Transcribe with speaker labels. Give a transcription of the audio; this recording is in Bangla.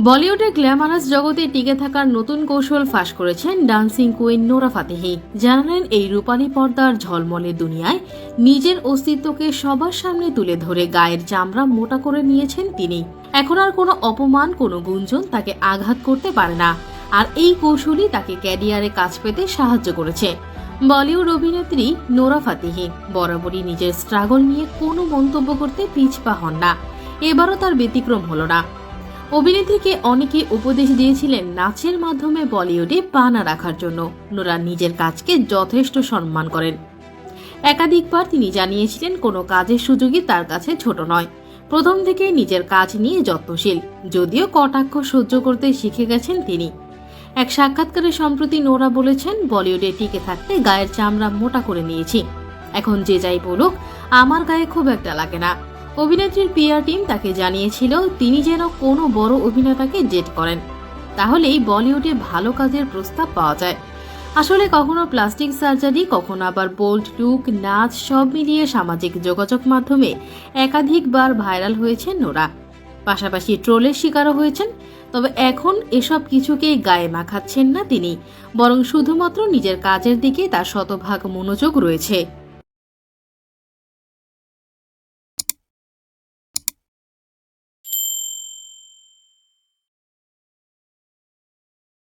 Speaker 1: বলিউডের গ্ল্যামারাস জগতে টিকে থাকার নতুন কৌশল ফাঁস করেছেন ডান্সিং কুইন নোরা ফাতেহি। জানালেন এই রূপালী পর্দার ঝলমলে দুনিয়ায় নিজের অস্তিত্বকে সবার সামনে তুলে ধরে গায়ের চামড়া মোটা করে নিয়েছেন তিনি। এখন আর কোনো অপমান, কোনো গুঞ্জন তাকে আঘাত করতে পারে না। আর এই কৌশলই তাকে ক্যারিয়ারে কাজ পেতে সাহায্য করেছে। বলিউড অভিনেত্রী নোরা ফাতেহি বরাবরই নিজের স্ট্রাগল নিয়ে কোনো মন্তব্য করতে পিছপা হন না। এবারও তার ব্যতিক্রম হলো না। অভিনেত্রীকে অনেকে উপদেশ দিয়েছিলেন নাচের মাধ্যমে বলিউডে পা না রাখার জন্য। নোরা নিজের কাজকে যথেষ্ট সম্মান করেন। একাধিকবার তিনি জানিয়েছিলেন কোনো কাজের সুযোগই তার কাছে ছোট নয়। প্রথম থেকে নিজের কাজ নিয়ে যত্নশীল, যদিও কটাক্ষ সহ্য করতে শিখে গেছেন তিনি। এক সাক্ষাৎকারে সম্প্রতি নোরা বলেছেন, বলিউডে টিকে থাকতে গায়ের চামড়া মোটা করে নিয়েছি। এখন যে যাই বলুক, আমার গায়ে খুব একটা লাগে না। অভিনেত্রীর পিআর টিম তাকে জানিয়েছিল তিনি যেন কোনো বড় অভিনেতাকে ডেট করেন, তাহলেই বলিউডে ভালো কাজের প্রস্তাব পাওয়া যায়। আসলে কখনো প্লাস্টিক সার্জারি, কখনো আবার বোল্ড লুক, নাচ সব মিলিয়ে সামাজিক যোগাযোগ মাধ্যমে একাধিকবার ভাইরাল হয়েছেন নোরা। পাশাপাশি ট্রোলের শিকারও হয়েছেন। তবে এখন এসব কিছুকেই গায়ে মাখাচ্ছেন না তিনি, বরং শুধুমাত্র নিজের কাজের দিকে তার শতভাগ মনোযোগ রয়েছে।